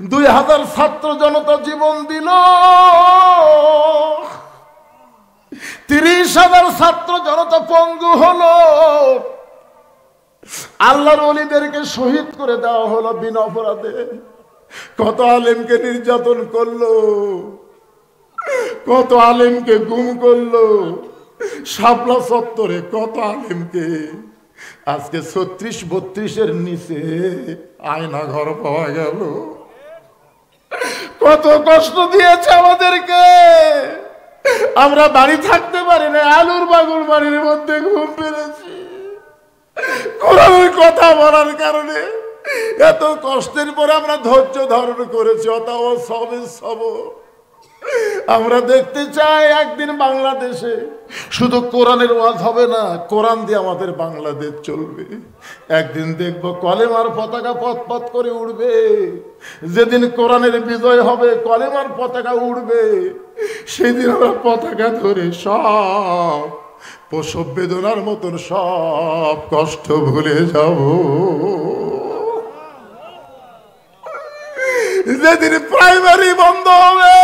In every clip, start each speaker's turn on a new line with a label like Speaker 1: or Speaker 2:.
Speaker 1: 2000 ছাত্র জনতা জীবন দিল, 30,000 ছাত্র জনতা পঙ্গু হলো, আল্লাহর ওলিদেরকে শহীদ করে দেওয়া হলো বিনা অপরাধে। কত আলেমকে নির্যাতন করলো, কত আলেমকে গুম করলো, শাপলা চত্বরে কত আলেমকে। আজকে 36-32-এর নিচে আয়না ঘর পাওয়া গেল। কত কষ্ট দিয়েছে আমাদেরকে, আমরা বাড়ি থাকতে পারি না, আলুর বাগুর বাড়ির মধ্যে ঘুম পেরেছি কোরআনের কথা বলার কারণে। এত কষ্টের পরে আমরা ধৈর্য ধারণ করেছি। অতাও সবে সব আমরা দেখতে চাই একদিন বাংলাদেশে শুধু কোরআনের ওয়াজ হবে না, কোরআন দিয়ে আমাদের বাংলাদেশ চলবে। একদিন দেখব কলেমার পতাকা পথ পথ করে উড়বে। যেদিন কোরআনের বিজয় হবে কলেমার পতাকা উড়বে, সেদিন আমরা পতাকা ধরে সব প্রসব বেদনার মতন সব কষ্ট ভুলে যাব। যেদিন প্রাইমারি বন্ধ হবে,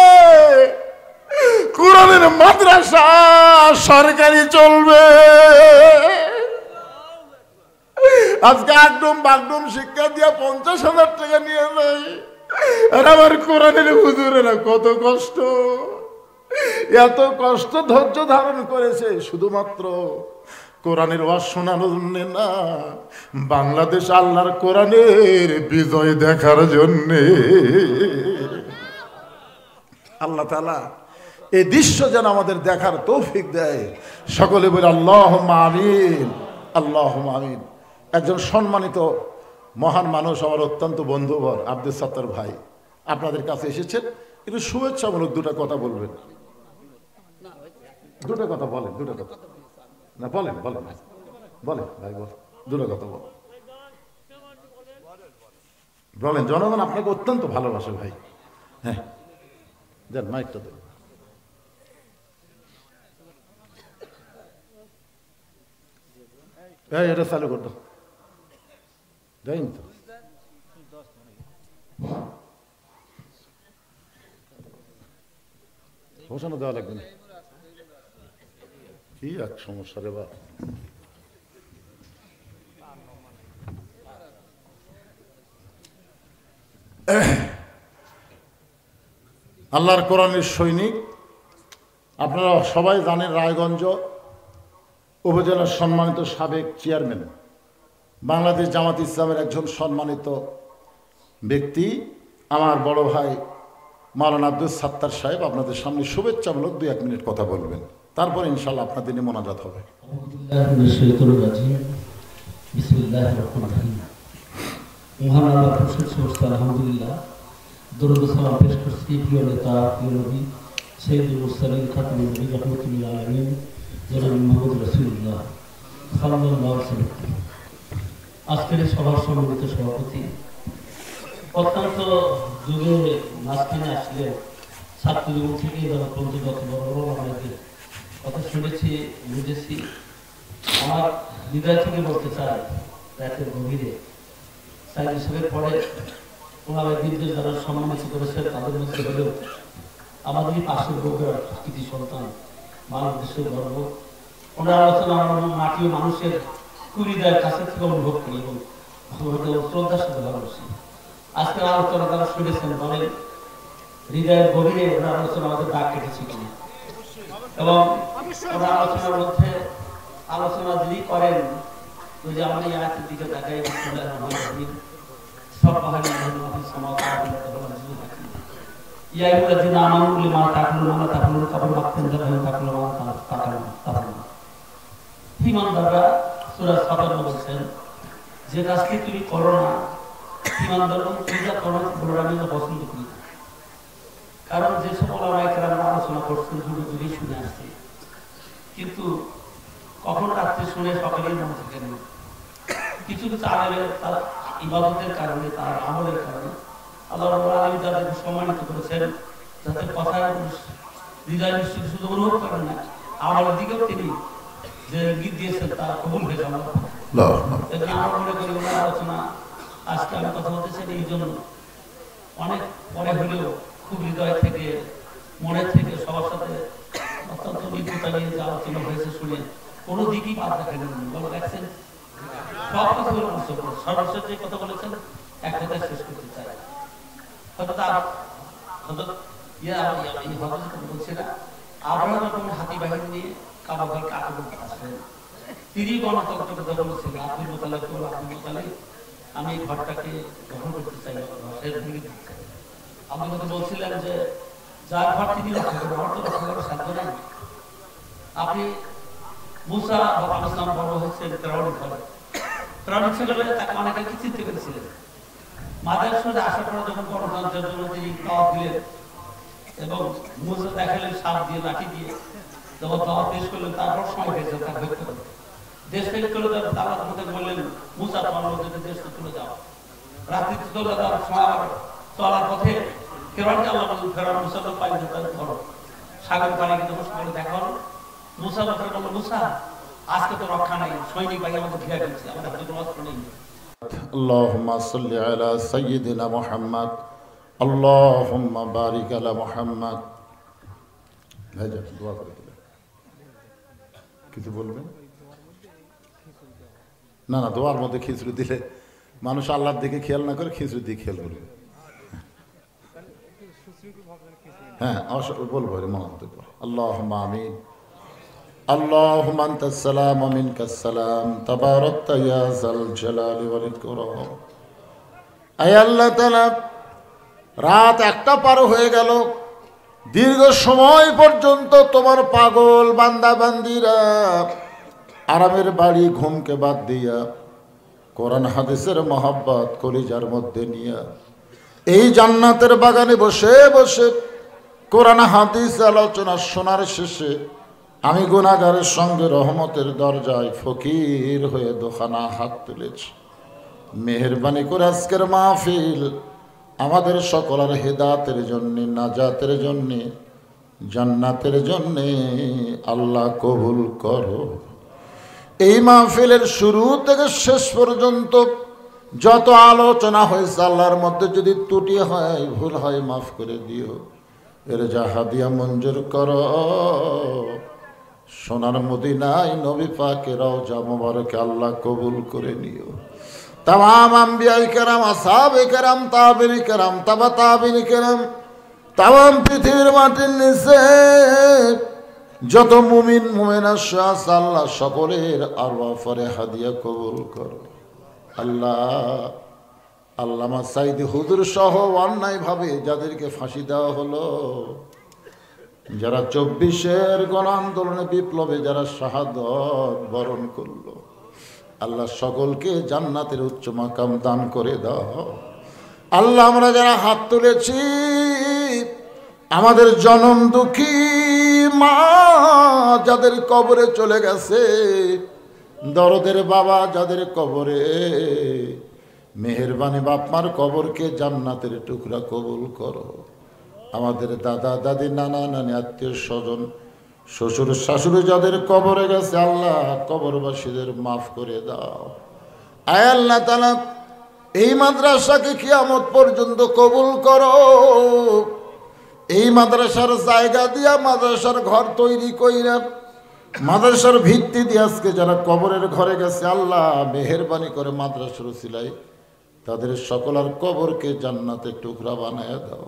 Speaker 1: কোরআনের মাদ্রাসা সরকারি চলবে। আজকে আগডুম বাগডুম শিক্ষা দিয়া 50,000 টাকা নিয়ে নেই, আর আমার কোরআনের হুজুরেরা কত কষ্ট, এত কষ্ট ধৈর্য ধারণ করেছে শুধুমাত্র কোরআনের ওয়াজ শোনার জন্য না, বাংলাদেশ আল্লাহর কোরআনের বিজয় দেখার জন্য। আল্লাহ তাআলা এই দৃশ্য যেন আমাদের দেখার তৌফিক দেয়। সকলে বলে আল্লাহুম্মা আমিন, আল্লাহুম্মা আমিন। একজন সম্মানিত মহান মানুষ, আমার অত্যন্ত বন্ধুবর আব্দুল সত্তার ভাই আপনাদের কাছে এসেছেন, একটু শুভেচ্ছামূলক দুটো কথা বলবেন। দুটো কথা বলেন, দুটো কথা না বলেন, বলেন বলেন ভাই, বল দুটো কথা বল বলেন। জনগণ আপনাকে অত্যন্ত ভালোবাসে ভাই। হ্যাঁ দেন মাইকটা দেন। এটা চালু করতো দেন তো। ঘোষণা দেওয়া লাগবে না, কি এক সমস্যা রে বা। আল্লাহর কোরআনের সৈনিক, আপনারা সবাই জানেন রায়গঞ্জ উপজেলার সম্মানিত সাবেক চেয়ারম্যান, বাংলাদেশ জামাত ইসলামের একজন সম্মানিত ব্যক্তি, আমার বড় ভাই মাওলানা আব্দুল সত্তার সাহেব আপনাদের সামনে শুভেচ্ছামূলক 2-1 মিনিট কথা বলবেন, তারপর ইনশাআল্লাহ আপনাদের নিয়ে মোনাজাত হবে।
Speaker 2: আলহামদুলিল্লাহ, দরুদ ও সালাম পেশ করছি প্রিয় নেতা, প্রিয় নবী সাইয়্যিদুল মুরসালিন খাতামুন নবী রাহমাতুল লিল আলামিন জনাব মুহাম্মদ রাসূলুল্লাহ সাল্লাল্লাহু আলাইহি ওয়াসাল্লাম। আজকের সভার সম্মানিত সভাপতি, অত্যন্ত যুগে মাঝখানে আসলে ছাত্র জীবন থেকে যারা পঞ্চগত বড় বড় আমাদের কথা শুনেছি, বুঝেছি। আমার হৃদয় থেকে বলতে চাই, রাতের গভীরে সাইদ হিসেবে পরে ওনারা দিনকে যারা সম্মানিত করেছে তাদের মধ্যে হলেও আমাদের পাশের বগুড়ার কৃতি সন্তান, বাংলাদেশের গর্ব। ওনার আলোচনা আমার মাটি ও মানুষের হৃদয়ের কাছে থেকে অনুভব করি এবং শ্রদ্ধার সাথে ভালোবাসি। আজকের আলোচনা তারা শুনেছেন, বলেন হৃদয়ের গভীরে ওনার আলোচনা আমাদের দাগ কেটেছে কিনা, এবং ওনার আলোচনার মধ্যে আলোচনা যিনি করেন ওই যে আমাদের আয়াতের দিকে তাকাই সব বাহারি সমাজ ইয়াইউল্লাযিনা আমানু লিমা তাকুলুনা তাকুলুনা কাবর মাকতেন যাবেন তাকুলুনা তাকুলুনা। ঈমানদাররা সূরা সাফাত বলছেন যে কাজটি তুমি করো না, ঈমানদাররা পূজা করো বলে আমি পছন্দ করি না। কারণ যে সকল ওলামায়ে আলোচনা করছেন যুগে শুনে আসছি, কিন্তু কখন রাত্রে শুনে সকালেই মনে থাকে না। কিছু কিছু আলেমের তার ইবাদতের কারণে, তার আমলের কারণে আল্লাহ রাব্বুল আলামিন তাদেরকে সম্মানিত করেছেন, যাতে কথা হৃদয় নিশ্চিত শুধু অনুভব করেন না, আমলের দিকেও তিনি যে ইঙ্গিত দিয়েছেন তা কবুল হয়ে যাবে। আমরা মনে করি ওনার আলোচনা আজকে আমি কথা বলতে চাই এই জন্য অনেক পরে হলেও খুব হৃদয় থেকে মনে থেকে সবার সাথে অত্যন্ত নির্ভরতা নিয়ে যে আলোচনা হয়েছে শুনে কোনো দিকই বাদ রাখা যায়নি। বলে দেখছেন সব কথাগুলো বুঝতে পারে। সর্বশেষ যে কথা বলেছেন এক কথায় শেষ করতে চাই। হয়তো তার বলছে না আপনারা যখন হাতি বাহিনী নিয়ে কাবাঘরকে আক্রমণ আসলেন, তিনি গণতন্ত্রকে দখল ছিলেন। আব্দুল মোতালেব আমি এই ঘরটাকে গ্রহণ করতে চাই, আপনি কথা বলছিলেন যে যার ঘর তিনি রক্ষা করবেন, আমার তো রক্ষা করার সাধ্য নাই। আপনি মুসা আলাইহিসসালাম বড় হয়েছেন ফেরাউনের ঘরে, ফেরাউন ছেলে তাকে অনেকে কি চিন্তা করেছিলেন। মাদার সঙ্গে আসার পরে যখন গণতন্ত্রের জন্য তিনি দাওয়াত দিলেন এবং মুসা দেখালেন সাপ দিয়ে লাঠি দিয়ে, যখন দাওয়াত পেশ করলেন তারপর সময় হয়েছে তার ভেদ করে দেশ থেকে চলে যাবে। তারা আমাদের বললেন মুসা পার্বতীতে দেশ চলে যাও। রাত্রিতে চলে যাওয়ার সময় আবার চলার পথে ফেরাউনকে আল্লাহ বললেন ফেরাউন মুসাকে পানিতে ধরো। সাগর পানিকে যখন সাগরে দেখা হলো, মুসা কথা বললো মুসা আজকে তো রক্ষা নাই, সৈনিক বাহিনী আমাকে ঘিরে ফেলছে, আমাদের হাতে কোনো অস্ত্র নেই।
Speaker 1: اللهم صل على سيدنا محمد اللهم بارك على محمد। ভাইজান দোয়া করে দিলেন, কিছু বলবেন? না না, দোয়ার মধ্যে খিচুড়ি দিলে মানুষ আল্লাহর দিকে খেয়াল না করে খিচুড়ি দিয়ে খেয়াল করবে। হ্যাঁ বলবো রে মহাদেব। আল্লাহুম্মা আমিন। اللهم أنت السلام ومنك السلام تباركت يا ذا الجلال والإكرام। আয় আল্লাহ তাআলা, রাত 1টা পার হয়ে গেল, দীর্ঘ সময় পর্যন্ত তোমার পাগল বান্দা বান্দিরা আরামের বাড়ি ঘুমকে বাদ দিয়া কোরআন হাদিসের মহব্বত কলিজার মধ্যে নিয়ে এই জান্নাতের বাগানে বসে বসে কোরআন হাদিস আলোচনা শোনার শেষে আমি গুনাহগারের সঙ্গে রহমতের দরজায় ফকির হয়ে দোখানা হাত তুলেছি। মেহেরবানি করে আজকের মাহফিল আমাদের সকলের হেদায়েতের জন্য, নাজাতের জন্য, জান্নাতের জন্য আল্লাহ কবুল করো। এই মাহফিলের শুরু থেকে শেষ পর্যন্ত যত আলোচনা হয়েছে আল্লাহর মধ্যে যদি ত্রুটি হয়, ভুল হয়, মাফ করে দিও। এর জাহাদিয়া মঞ্জুর করো। সোনার মদিনায় নবী পাকের রওজা মুবারকে আল্লাহ কবুল করে নিও। তামাম আম্বিয়া কেরাম, আসহাবে কেরাম, তাবেঈন কেরাম, তাবা তাবেঈন কেরাম, তামাম পৃথিবীর মাটির নিচে যত মুমিন মুমিনা আছে আল্লাহ সকলের আরওয়াহ ফরে হাদিয়া কবুল করো। আল্লাহ আল্লামা সাইদি হুজুর সহ অন্যায়ভাবে যাদেরকে ফাঁসি দেওয়া হলো, যারা 24-এর গণ আন্দোলনে বিপ্লবে যারা শাহাদত বরণ করলো, আল্লাহ সকলকে জান্নাতের উচ্চ মাকাম দান করে দাও। আল্লাহ আমরা যারা হাত তুলেছি, আমাদের জনম দুঃখী মা যাদের কবরে চলে গেছে, দরদের বাবা যাদের কবরে, মেহেরবানি বাপমার কবরকে জান্নাতের টুকরা কবুল করো। আমাদের দাদা দাদি, নানা নানি, আত্মীয় স্বজন, শ্বশুর শাশুড়ি যাদের কবরে গেছে আল্লাহ কবরবাসীদের মাফ করে দাও। আয় আল্লাহ তাআলা এই মাদ্রাসাকে কিয়ামত পর্যন্ত কবুল করো। এই মাদ্রাসার জায়গা দিয়া মাদ্রাসার ঘর তৈরি কইরা মাদ্রাসার ভিত্তি দিয়ে আজকে যারা কবরের ঘরে গেছে আল্লাহ মেহেরবানি করে মাদ্রাসার উসিলায় তাদের সকলের কবরকে জান্নাতের টুকরা বানায় দাও।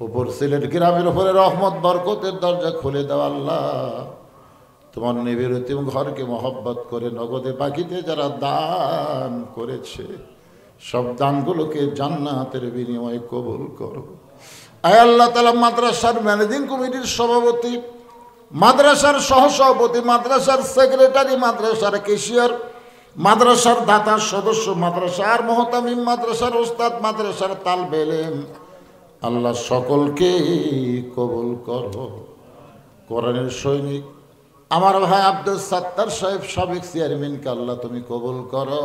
Speaker 1: উপর সিলেট গ্রামের উপরে রহমত বরকতের দরজা খুলে দাও। আল্লাহ তোমার নিবেদিত ঘরকে মহব্বত করে নগদে বাকিতে যারা দান করেছে সব দানগুলোকে জান্নাতের বিনিময়ে কবুল করো। আয় আল্লাহ তাআলা মাদ্রাসার ম্যানেজিং কমিটির সভাপতি, মাদ্রাসার সহসভাপতি, মাদ্রাসার সেক্রেটারি, মাদ্রাসার ক্যাশিয়ার, মাদ্রাসার দাতা সদস্য, মাদ্রাসার মুহতামিম, মাদ্রাসার ওস্তাদ, মাদ্রাসার তালবে ইলম আল্লাহ সকলকে কবুল করো। কোরআনের সৈনিক আমার ভাই আব্দুল সাত্তার সাহেব সাবেক চেয়ারম্যানকে আল্লাহ তুমি কবুল করো।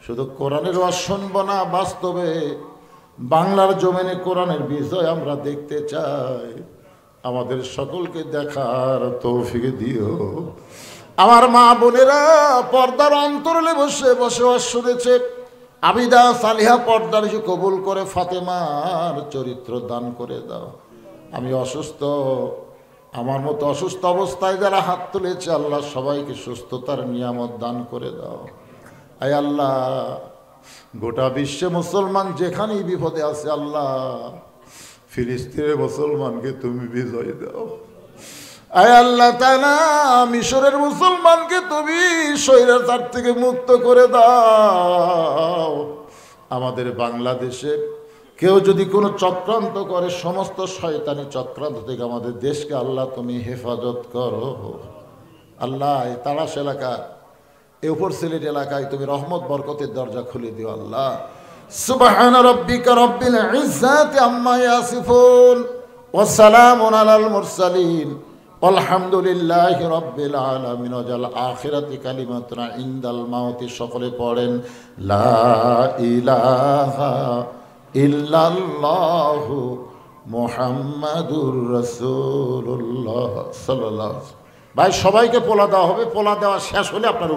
Speaker 1: শুধু কোরআনের ওয়াজ শুনবো না, বাস্তবে বাংলার জমিনে কোরআনের বিজয় আমরা দেখতে চাই। আমাদের সকলকে দেখার তৌফিক দিও। আমার মা বোনেরা পর্দার অন্তরালে বসে বসে ওয়াজ শুনেছে, আবিদা সালিহা পর্দানিশি কবুল করে ফাতেমার চরিত্র দান করে দাও। আমি অসুস্থ, আমার মতো অসুস্থ অবস্থায় যারা হাত তুলেছে আল্লাহ সবাইকে সুস্থতার নিয়ামত দান করে দাও। আয় আল্লাহ, গোটা বিশ্বে মুসলমান যেখানেই বিপদে আছে আল্লাহ, ফিলিস্তিনের মুসলমানকে তুমি বিজয় দাও। আয় আল্লাহ তাআলা, মিশরের মুসলমানকে তুমি স্বৈরাচার থেকে মুক্ত করে দাও। আমাদের বাংলাদেশে কেউ যদি কোনো চক্রান্ত করে, সমস্ত শয়তানি চক্রান্ত থেকে আমাদের দেশকে আল্লাহ তুমি হেফাজত করো। আল্লাহ এই তাড়াশ এলাকা, এই উপর সিলেট এলাকায় তুমি রহমত বরকতের দরজা খুলে দিও আল্লাহ। সুবহান রাব্বিকা রাব্বিল ইজ্জাতি আম্মা ইয়াসিফুন ওয়া সালামুন আলাল মুরসালিন আলহামদুলিল্লাহি রাব্বিল আলামিন। ওয়াজাল আখিরাতি কালিমাতুনা ইনদাল মাউতি। সকলে পড়েন লা ইলাহা ইল্লাল্লাহু মুহাম্মাদুর রাসূলুল্লাহ সাল্লাল্লাহু আলাইহি ওয়াসাল্লাম। ভাই সবাইকে পোলা দেওয়া হবে, পোলা দেওয়া শেষ হলে আপনার